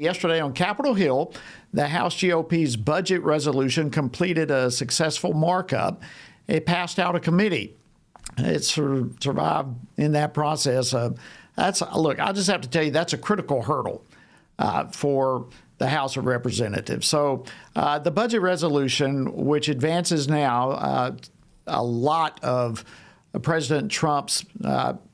Yesterday on Capitol Hill, the House GOP's budget resolution completed a successful markup. It passed out of committee. It survived in that process. Look, I just have to tell you, that's a critical hurdle for the House of Representatives. So the budget resolution, which advances now a lot of President Trump's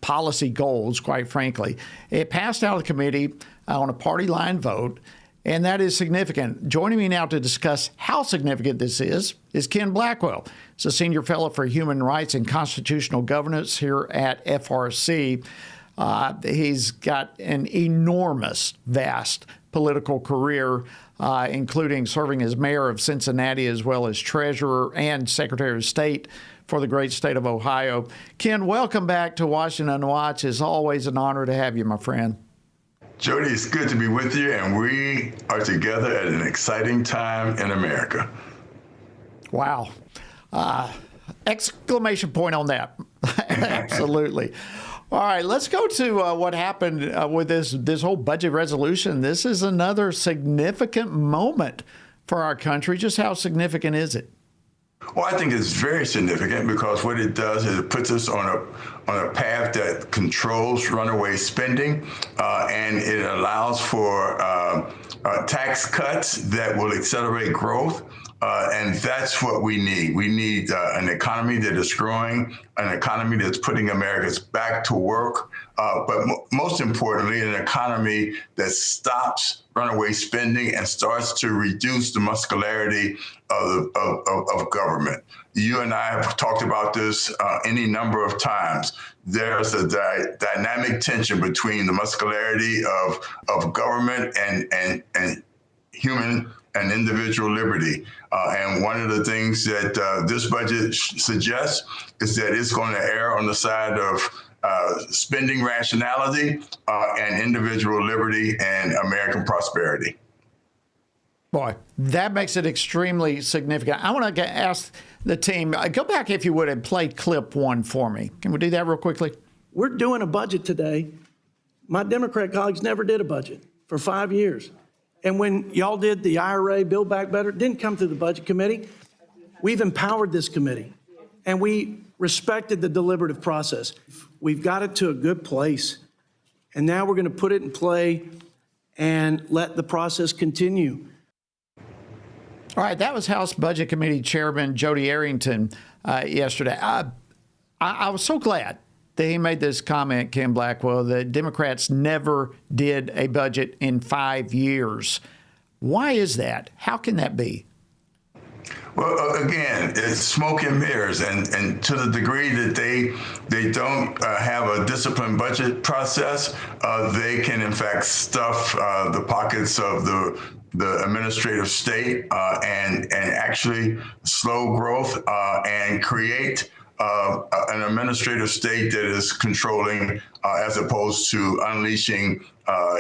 policy goals, quite frankly, it passed out of the committee on a party line vote, and that is significant. Joining me now to discuss how significant this is Ken Blackwell. He's a senior fellow for human rights and constitutional governance here at FRC. He's got an enormous, vast political career, including serving as mayor of Cincinnati as well as treasurer and secretary of state for the great state of Ohio. Ken, welcome back to Washington Watch. It's always an honor to have you, my friend. Jody, it's good to be with you, and we are together at an exciting time in America. Wow. Exclamation point on that. Absolutely. All right, let's go to what happened with this whole budget resolution. This is another significant moment for our country. Just how significant is it? Well, I think it's very significant because what it does is it puts us on a path that controls runaway spending, and it allows for tax cuts that will accelerate growth. And that's what we need. We need an economy that is growing, an economy that's putting Americans back to work, but most importantly, an economy that stops runaway spending and starts to reduce the muscularity of government. You and I have talked about this any number of times. There's a dynamic tension between the muscularity of government and human and individual liberty. And one of the things that this budget suggests is that it's going to err on the side of spending rationality and individual liberty and American prosperity. Boy, that makes it extremely significant. I want to ask the team, go back if you would and play clip one for me. Can we do that real quickly? We're doing a budget today. My Democrat colleagues never did a budget for 5 years. And when y'all did the IRA, Build Back Better, it didn't come through the Budget Committee. We've empowered this committee, and we respected the deliberative process. We've got it to a good place, and now we're going to put it in play and let the process continue. All right, that was House Budget Committee Chairman Jody Arrington yesterday. I was so glad that he made this comment, Ken Blackwell, that Democrats never did a budget in 5 years. Why is that? How can that be? Well, again, it's smoke and mirrors, and to the degree that they don't have a disciplined budget process, they can in fact stuff the pockets of the administrative state and actually slow growth and create an administrative state that is controlling as opposed to unleashing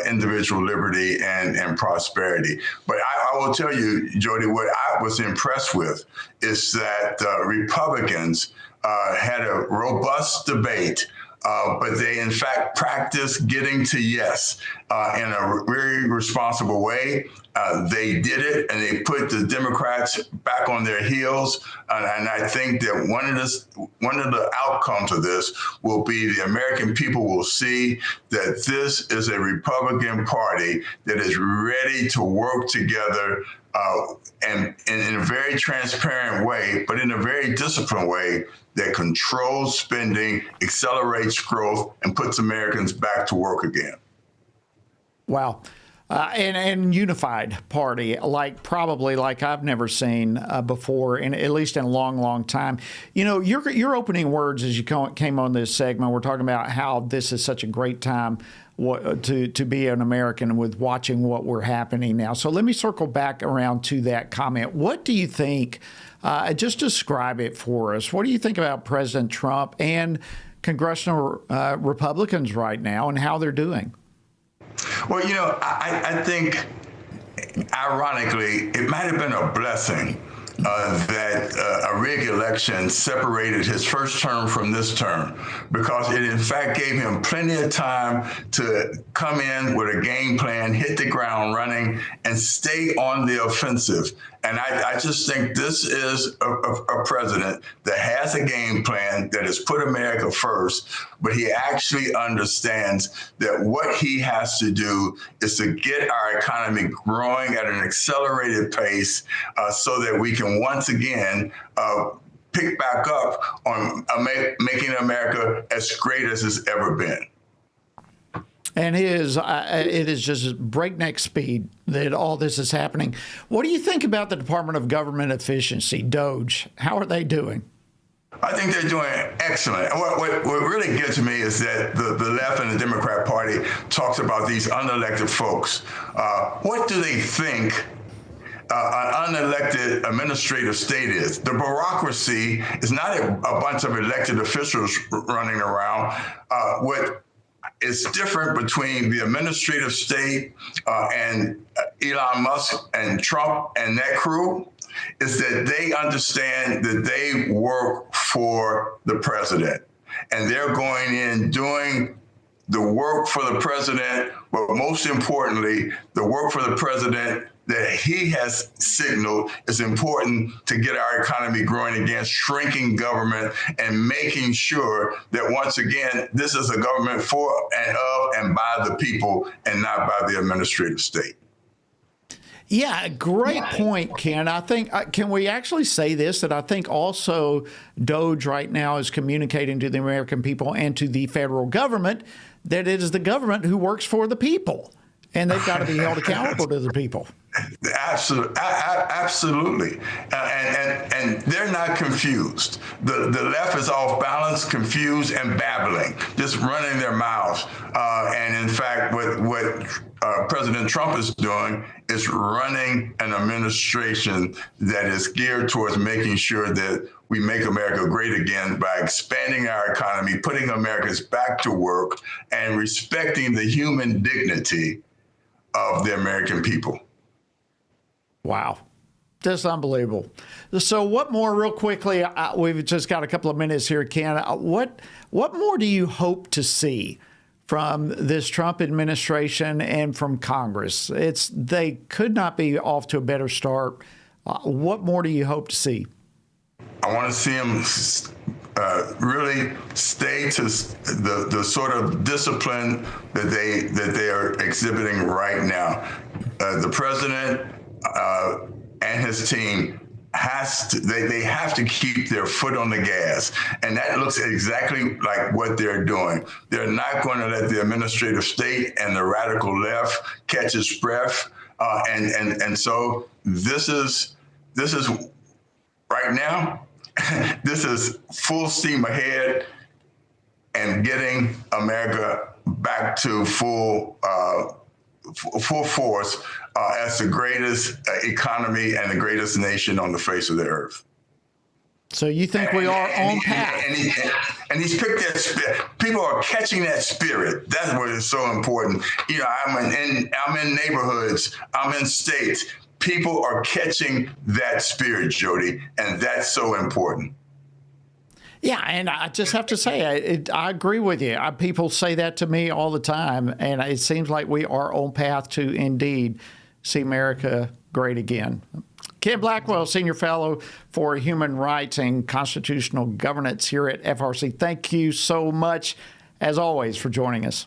individual liberty and prosperity. But I will tell you, Jody, what I was impressed with is that Republicans had a robust debate, but they in fact practiced getting to yes in a very responsible way. They did it, and they put the Democrats back on their heels. And I think that one of the outcomes of this will be the American people will see that this is a Republican Party that is ready to work together and in a very transparent way, but in a very disciplined way that controls spending, accelerates growth, and puts Americans back to work again. Wow. And unified party, probably like I've never seen before, at least in a long, long time. You know, your opening words as you came on this segment, we're talking about how this is such a great time to be an American with watching what we're happening now. So let me circle back around to that comment. What do you think? Just describe it for us. What do you think about President Trump and congressional Republicans right now and how they're doing? Well, you know, I think, ironically, it might have been a blessing that a re-election separated his first term from this term, because it in fact gave him plenty of time to come in with a game plan, hit the ground running, and stay on the offensive. And I just think this is a president that has a game plan that has put America first, but he actually understands that what he has to do is to get our economy growing at an accelerated pace so that we can once again pick back up on making America as great as it's ever been. And it is just breakneck speed that all this is happening. What do you think about the Department of Government Efficiency, DOGE? How are they doing? I think they're doing excellent. What really gets me is that the left and the Democrat Party talks about these unelected folks. What do they think an unelected administrative state is? The bureaucracy is not a bunch of elected officials running around. What is different between the administrative state and Elon Musk and Trump and that crew is that they understand that they work for the president, and they're going in doing the work for the president, but most importantly, the work for the president that he has signaled is important to get our economy growing again, shrinking government, and making sure that once again, this is a government for and of and by the people and not by the administrative state. Yeah, great point, Ken. I think, can we actually say this, that I think also DOGE right now is communicating to the American people and to the federal government that it is the government who works for the people, and they've got to be held accountable to the people. Absolutely. And they're not confused. The left is off balance, confused, and babbling, just running their mouths. And in fact, what President Trump is doing is running an administration that is geared towards making sure that we make America great again by expanding our economy, putting Americans back to work, and respecting the human dignity of the American people. Wow. Just unbelievable. So what more, real quickly, we've just got a couple of minutes here, Ken. What more do you hope to see from this Trump administration and from Congress? They could not be off to a better start. What more do you hope to see? I want to see them really stay to the sort of discipline that they are exhibiting right now. The president and his team they have to keep their foot on the gas, and that looks exactly like what they're doing. They're not going to let the administrative state and the radical left catch its breath, and so this is right now. This is full steam ahead and getting America back to full force as the greatest economy and the greatest nation on the face of the earth. So you think we are on path? And he's picked that spirit. People are catching that spirit. That's what is so important. You know, I'm in neighborhoods, I'm in states. People are catching that spirit, Jody, and that's so important. Yeah, and I just have to say, I agree with you. People say that to me all the time, and it seems like we are on path to indeed see America great again. Ken Blackwell, Senior Fellow for Human Rights and Constitutional Governance here at FRC. Thank you so much, as always, for joining us.